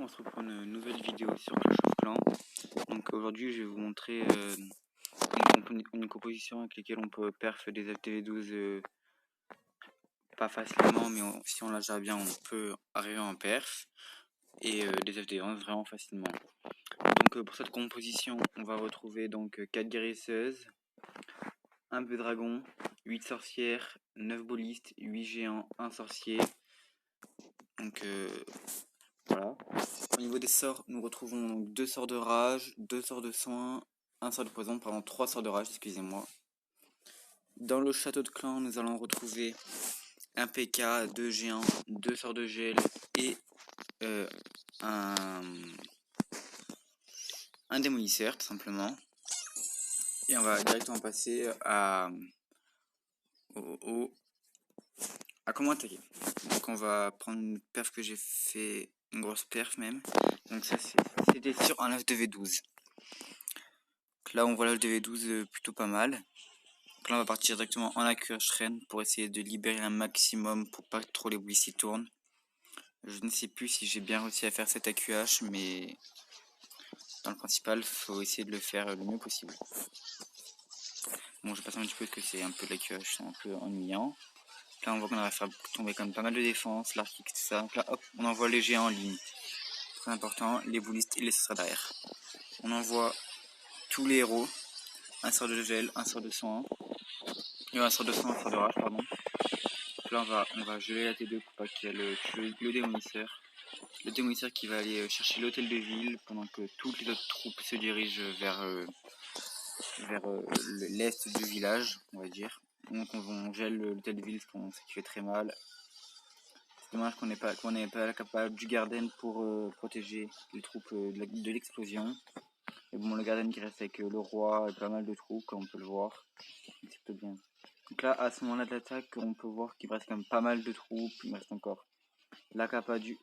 On se retrouve pour une nouvelle vidéo sur Clash of Clans. Donc aujourd'hui je vais vous montrer une composition avec laquelle on peut perf des FTV12 pas facilement, mais si on la gère bien on peut arriver en perf et des FTV11 vraiment facilement. Donc pour cette composition on va retrouver donc 4 guérisseuses, un peu dragon, 8 sorcières, 9 bolistes, 8 géants, 1 sorcier. Donc voilà. Au niveau des sorts, nous retrouvons 2 sorts de rage, 2 sorts de soin, 1 sort de poison, pardon, 3 sorts de rage, excusez-moi. Dans le château de clan, nous allons retrouver un PK, 2 géants, 2 sorts de gel et un démolisseur, tout simplement. Et on va directement passer à comment attaquer. Donc on va prendre une perf que j'ai fait, une grosse perf même. Donc ça c'était sur un FTV12. Donc là on voit l'FTV12 plutôt pas mal. Donc là on va partir directement en AQH reine pour essayer de libérer un maximum pour pas que trop les boulistes tournent. Je ne sais plus si j'ai bien réussi à faire cet AQH, mais dans le principal faut essayer de le faire le mieux possible. Bon, je passe un petit peu parce que c'est un peu l'AQH, c'est un peu ennuyant. Là on voit qu'on va faire tomber quand même pas mal de défense, l'arc, tout ça. Donc là hop, on envoie les géants en ligne. Très important, les boulistes et les sorcières derrière. On envoie tous les héros, un sort de gel, un sort de soin, un sort de soin, un sort de rage, pardon. Donc là on va geler la T2 pour pas qu'il y ait le démolisseur. Le démolisseur qui va aller chercher l'hôtel de ville pendant que toutes les autres troupes se dirigent vers l'est du village, on va dire. Donc on gèle l'hôtel de ville, ce qui fait très mal. C'est dommage qu'on n'ait pas capable du garden pour protéger les troupes de l'explosion. Et bon, le garden qui reste avec le roi et pas mal de troupes, comme on peut le voir. C'est plutôt bien. Donc là, à ce moment-là de l'attaque, on peut voir qu'il me reste quand même pas mal de troupes. Il me reste encore la capa du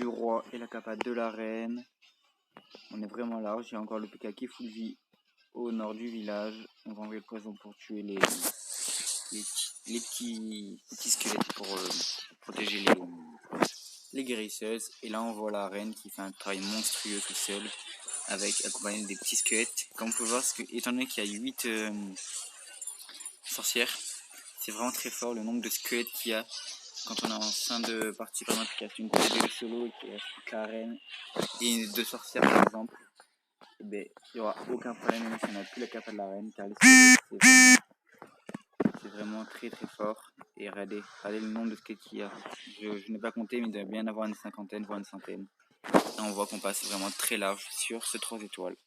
roi et la capa de la reine. On est vraiment large. Il y a encore le PK qui est full vie au nord du village. On va envoyer le poison pour tuer les petits squelettes pour protéger les guérisseuses. Et là, on voit la reine qui fait un travail monstrueux tout seul, accompagné des petits squelettes. Comme on peut voir, étant donné qu'il y a 8 sorcières, c'est vraiment très fort le nombre de squelettes qu'il y a quand on est en fin de partie, par exemple, qu'il y a une PV solo et qu'il y a toute la reine et 2 sorcières par exemple. Et ben, il n'y aura aucun problème même si on n'a plus la capa de la reine, car les squelettes c'est vraiment très très fort. Et regardez le nombre de squelettes qu'il y a. Je n'ai pas compté, mais il doit bien avoir une cinquantaine, voire une centaine. Et on voit qu'on passe vraiment très large sur ces 3 étoiles.